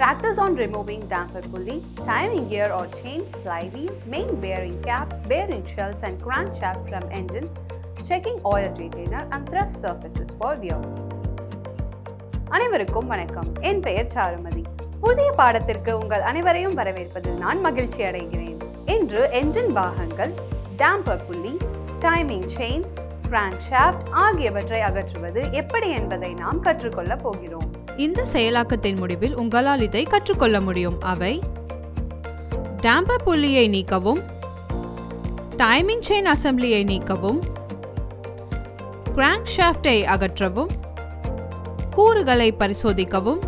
Practice on removing damper pulley, timing gear or chain, flywheel, main bearing caps, bearing shells and crankshaft from engine, checking oil retainer and thrust surfaces for wear. அனைவருக்கும் வணக்கம். என் பெயர் சாருமதி. புதிய பாடத்திற்கு உங்கள் அனைவரையும் வரவேற்பதில் நான் மகிழ்ச்சி அடைகிறேன். இன்று என்ஜின் பாகங்கள், tamper pulley, timing chain, crankshaft ஆகியவற்றை அகற்றுவது எப்படி என்பதை நாம் கற்றுக்கொள்ள போகிறோம். இந்த செயலாக்கத்தின் முடிவில் உங்களால் இதை கற்றுக்கொள்ள முடியும். அவை: டேம்பர் புள்ளியை நீக்கவும், டைமிங் செயின் அசெம்பிளியை நீக்கவும், கிராங்க்ஷாஃப்டை அகற்றவும், கூறுகளை பரிசோதிக்கவும்,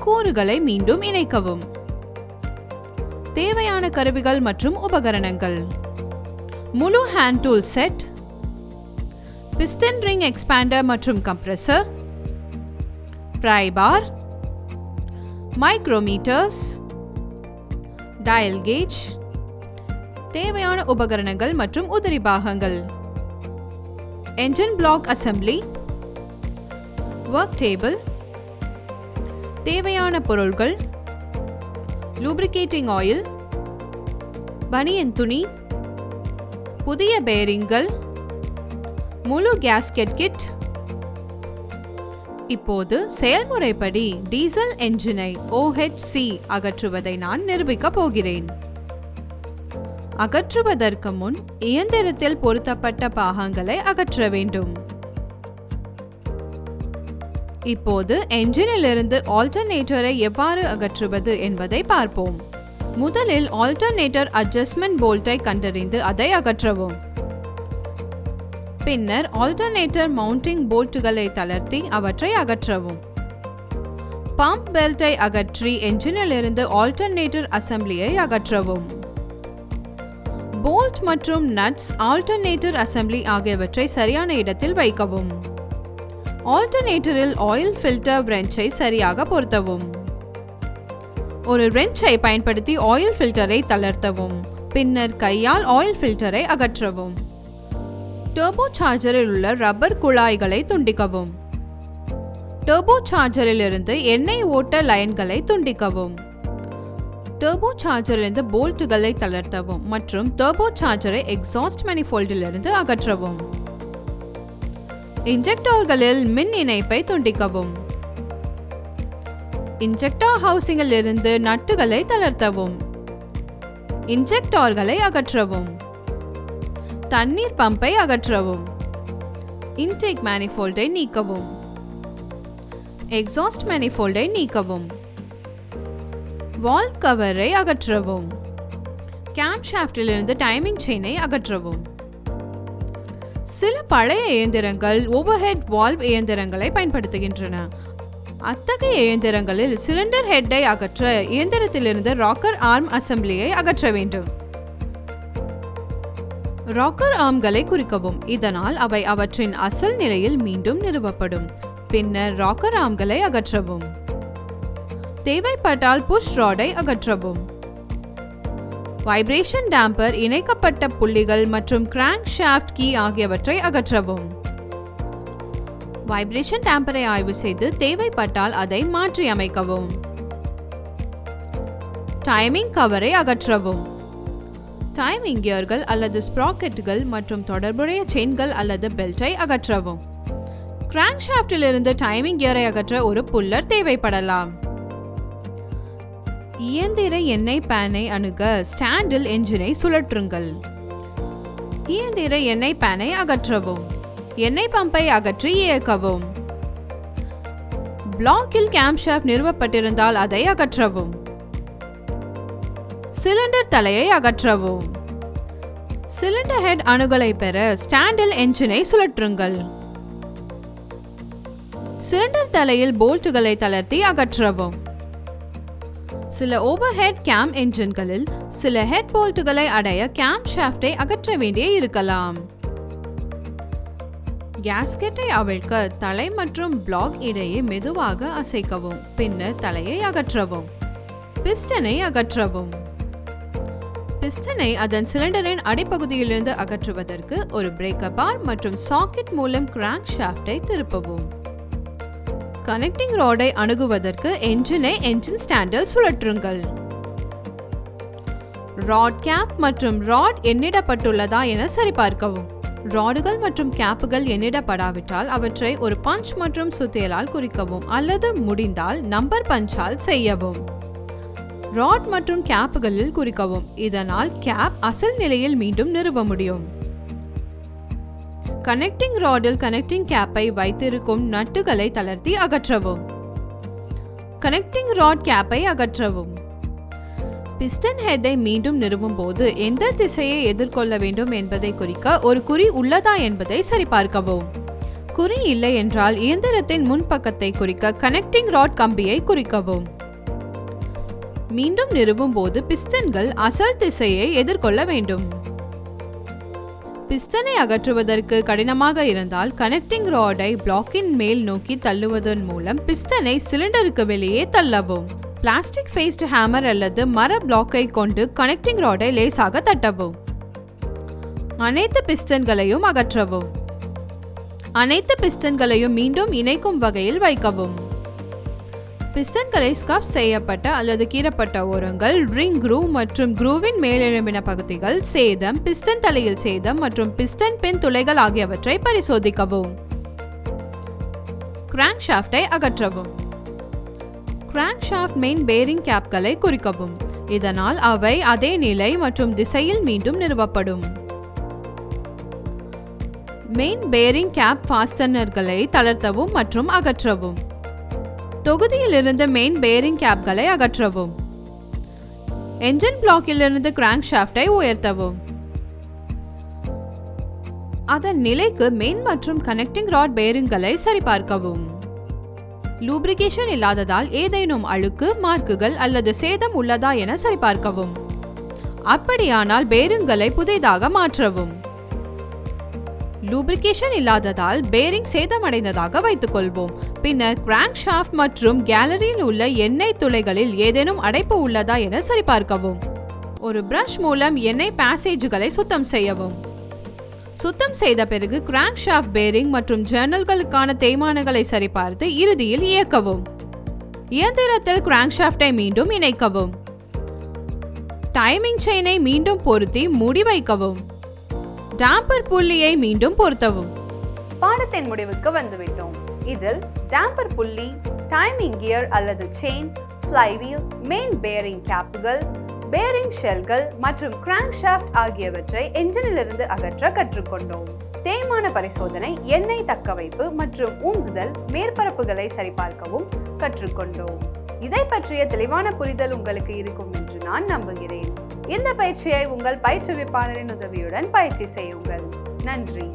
கூறுகளை மீண்டும் இணைக்கவும். தேவையான கருவிகள் மற்றும் உபகரணங்கள்: முழு hand tool set, piston ring expander மற்றும் compressor, pry bar, micrometers, dial gauge. தேவையான உபகரணங்கள் மற்றும் உதிரி பாகங்கள்: engine block assembly, work table. தேவையான பொருட்கள்: லூப்ரிகேட்டிங் ஆயில், பனியன் துணி, புதிய பேரிங்கள், முழு கேஸ்கெட் கிட். இப்போது செயல்முறைப்படி டீசல் என்ஜினை OHC அகற்றுவதை நான் நிரூபிக்கப் போகிறேன். அகற்றுவதற்கு முன் இயந்திரத்தில் பொருத்தப்பட்ட பாகங்களை அகற்ற வேண்டும். இப்போது என்ஜினிலிருந்து ஆல்டர்னேட்டரை எவ்வாறு அகற்றுவது என்பதை பார்ப்போம். முதலில் ஆல்டர்னேட்டர் அட்ஜஸ்ட்மெண்ட் போல்ட்டை கண்டறிந்து அதை அகற்றவும். பின்னர் ஆல்டர்னேட்டர் மவுண்டிங் போல்ட்டுகளை தளர்த்தி அவற்றை அகற்றவும். பம்ப் பெல்ட்டை அகற்றி என்ஜினிலிருந்து ஆல்டர்னேட்டர் அசெம்பிளியை அகற்றவும். போல்ட் மற்றும் நட்ஸ், ஆல்டர்னேட்டர் அசெம்பிளி ஆகியவற்றை சரியான இடத்தில் வைக்கவும். ஆல்டர்னேட்டரில் ஆயில் ஃபில்டர் ரென்ச்சை சரியாக பொருத்தவும். ஒரு ரென்ச்சை பயன்படுத்தி ஆயில் ஃபில்டரை தளர்த்தவும். பின்னர் கையால் ஆயில் ஃபில்டரை அகற்றவும். டர்போ சார்ஜரில் உள்ள ரப்பர் குழாய்களை துண்டிக்கவும். டர்போ சார்ஜரில் இருந்து எண்ணெய் ஓட்ட லைன்களை துண்டிக்கவும். டர்போ சார்ஜரிலிருந்து போல்ட்டுகளை தளர்த்தவும் மற்றும் டர்போ சார்ஜரை எக்ஸாஸ்ட் மேனிஃபோல்டிலிருந்து அகற்றவும். இன்ஜெக்டர்களில் மின் இணைப்பை துண்டிக்கவும். இன்ஜெக்டர் ஹவுசிங்கில் இருந்து நட்டுகளை தளர்த்தவும். இன்ஜெக்டர்களை அகற்றவும். தண்ணீர் பம்பை அகற்றவும். இன்டேக் மேனிஃபோல்டை நீக்கவும். எக்ஸாஸ்ட் மேனிஃபோல்டை நீக்கவும். வால்வ் கவரை அகற்றவும். கேம்ஷாஃப்டிலிருந்து டைமிங் செயினை அகற்றவும். சில பழைய இயந்திரங்கள் ஓவர்ஹெட் வால்வ் இயந்திரங்களை பயன்படுத்துகின்றன. அத்தகைய இயந்திரங்களில் சிலிண்டர் ஹெட்டை அகற்ற இயந்திரத்திலிருந்து ராக்கர் ஆர்ம் அசெம்பிளியை அகற்ற வேண்டும். ராக்கர் ஆர்ம்களை குறிக்கவும், இதனால் அவை அவற்றின் அசல் நிலையில் மீண்டும் நிறுவப்படும். பின்னர் ராக்கர் ஆர்ம்களை அகற்றவும். தேவைப்பட்டால் புஷ் ராடை அகற்றவும். வைப்ரேஷன் டேம்பர், இணைக்கப்பட்ட புள்ளிகள் மற்றும் கிராங்க்ஷாஃப்ட் கீ ஆகியவற்றை அகற்றவும். வைப்ரேஷன் டேம்பரை ஆய்வு செய்து தேவைப்பட்டால் அதை மாற்றி அமைக்கவும். டைமிங் கவரை அகற்றவும். டைமிங் கியர்கள் அல்லது ஸ்ப்ராக்கெட்டுகள் மற்றும் தொடர்புடைய செயின்கள் அல்லது பெல்ட்டை அகற்றவும். கிராங்க்ஷாஃப்டிலிருந்து டைமிங் கியரை அகற்ற ஒரு புல்லர் தேவைப்படலாம். இயந்திர எண்ணெய் பேனை அணுக ஸ்டாண்டில் என்ஜினை சுழற்றுங்கள். இயந்திர எண்ணெய் பேனை அகற்றவும். எண்ணெய் பம்பை அகற்றி இயக்கவும். பிளாக்கில் கேம்ஷாஃப்ட் நிறுவப்பட்டிருந்தால் அதை அகற்றவும். சிலிண்டர் தலையை அகற்றவும். சிலிண்டர் ஹெட் அணுகலை பெற ஸ்டாண்டில் என்ஜினை சுழற்றுங்கள். சிலிண்டர் தலையில் போல்ட்டுகளை தளர்த்தி அகற்றவும். சில ஓவர்ஹெட் கேம் என்ஜின்களில் சில ஹெட் போல்ட்டுகளை அடைய கேம்ஷாஃப்டை அகற்ற வேண்டிய இருக்கலாம். கேஸ்கெட்டை அவிழ்க்க தலை மற்றும் பிளாக் இடையே மெதுவாக அசைக்கவும். பின்னர் தலையை அகற்றவும். பிஸ்டனை அகற்றவும். பிஸ்டனை அதன் சிலிண்டரின் அடிப்பகுதியிலிருந்து அகற்றுவதற்கு ஒரு பிரேக்கர் பார் மற்றும் சாக்கெட் மூலம் கிராங்க்ஷாஃப்டை திருப்பவும். கனெக்டிங் ராடை அணுகுவதற்கு என்ஜின் ஸ்டாண்டில் சுழற்றுங்கள். ராட் கேப் மற்றும் ராட் எண்ணிடப்பட்டுள்ளதா என சரிபார்க்கவும். ராடுகள் மற்றும் கேப்புகள் எண்ணிடப்படாவிட்டால் அவற்றை ஒரு பஞ்ச் மற்றும் சுத்தியலால் குறிக்கவும் அல்லது முடிந்தால் நம்பர் பஞ்சால் செய்யவும். ராட் மற்றும் கேப்புகளில் குறிக்கவும். இதனால் கேப் அசல் நிலையில் மீண்டும் நிறுவ முடியும். கனெக்டிங் ராடில் கனெக்டிங் கேப்பை வைத்திருக்கும் நட்டுகளை தளர்த்தி அகற்றவும். கனெக்டிங் ராட் கேப்பை அகற்றவும். பிஸ்டன் ஹெட்டை மீண்டும் நிறுவும் போது எந்த திசையை எதிர்கொள்ள வேண்டும் என்பதை குறிக்க ஒரு குறி உள்ளதா என்பதை சரிபார்க்கவும். குறி இல்லை என்றால் இயந்திரத்தின் முன்பக்கத்தை குறிக்க கனெக்டிங் ராட் கம்பியை குறிக்கவும். மீண்டும் நிறுவும் போது பிஸ்டன்கள் அசல் திசையை எதிர்கொள்ள வேண்டும். பிஸ்டனை அகற்றுவதற்கு கடினமாக இருந்தால் கனெக்டிங் ராடை பிளாக்கின் மேல் நோக்கி தள்ளுவதன் மூலம் பிஸ்டனை சிலிண்டருக்கு வெளியே தள்ளவும். பிளாஸ்டிக் ஃபேஸ்ட் ஹேமர் அல்லது மர பிளாக்கை கொண்டு கனெக்டிங் ராடை லேசாக தட்டவும். அனைத்து பிஸ்டன்களையும் அகற்றவும். அனைத்து பிஸ்டன்களையும் மீண்டும் இணைக்கும் வகையில் வைக்கவும். பிஸ்டன்களை ஸ்கப் செய்யப்பட்ட அல்லது கீறப்பட்ட ஓரங்கள், ரிங் க்ரூ மற்றும் க்ரூவின் மேலெழும்பின பகுதிகள், சேதம், பிஸ்டன் தலையில் சேதம் மற்றும் பிஸ்டன் பின் துளைகள் ஆகியவற்றை பரிசோதிக்கவும். கிராங்க்ஷாஃப்டை அகற்றவும். கிராங்க்ஷாஃப்ட் மெயின் பேரிங் கேப்களை குறிக்கவும். இதனால் அவை அதே நிலை மற்றும் திசையில் மீண்டும் நிறுவப்படும். மெயின் பேரிங் கேப் ஃபாஸ்டனர்களை தளர்த்தவும் மற்றும் அகற்றவும். தொகுதியில் இருந்து மெயின் பேரிங் கேப்களை அகற்றவும். என்ஜின் பிளாக்கில் இருந்து கிராங்க்ஷாஃப்டை உயர்த்தவும். அதன் நிலைக்கு மெயின் மற்றும் கனெக்டிங் ராட் பேரிங்களை சரிபார்க்கவும். லூப்ரிகேஷன் இல்லாததால் ஏதேனும் அழுக்கு, மார்க்குகள் அல்லது சேதம் உள்ளதா என சரிபார்க்கவும். அப்படியானால் பேரிங்களை புதிதாக மாற்றவும். லூப்ரிகேஷன் இல்லாததால் பேரிங் சேதமடைந்ததாக வைத்துக் கொள்வோம். பின்னர் கிராங்க்ஷாஃப்ட் மற்றும் கேலரியில் உள்ள எண்ணெய் துளைகளில் ஏதேனும் அடைப்பு உள்ளதா என சரிபார்க்கவும். ஒரு பிரஷ் மூலம் எண்ணெய் பேசேஜ்களை சுத்தம் செய்யவும். சுத்தம் செய்த பிறகு கிராங்க்ஷாஃப்ட் பேரிங் மற்றும் ஜன்னல்களுக்கான தேய்மானங்களை சரிபார்த்து இறுதியில் இயக்கவும். இயந்திரத்தில் கிராங்க்ஷாஃப்டை மீண்டும் இணைக்கவும். டைமிங் செயினை மீண்டும் பொருத்தி மூடி வைக்கவும். டேம்பர் புள்ளியை மீண்டும் பொருத்தவும். பாடத்தின் முடிவுக்கு வந்துவிட்டோம். இதில் டேம்பர் புள்ளி, டைமிங் கியர் அல்லது செயின், ஃப்ளைவீல், மெயின் பேரிங் கேப்புகள், பேரிங் ஷெல்கள் மற்றும் கிராங்க்ஷாஃப்ட் ஆகியவற்றை என்ஜினிலிருந்து அகற்ற கற்றுக்கொண்டோம். தேய்மான பரிசோதனை, எண்ணெய் தக்கவைப்பு மற்றும் உந்துதல், மேற்பரப்புகளை சரிபார்க்கவும் கற்றுக்கொண்டோம். இதை பற்றிய தெளிவான புரிதல் உங்களுக்கு இருக்கும் என்று நான் நம்புகிறேன். இந்த பயிற்சியை உங்கள் பயிற்றுவிப்பாளரின் உதவியுடன் பயிற்சி செய்யுங்கள். நன்றி.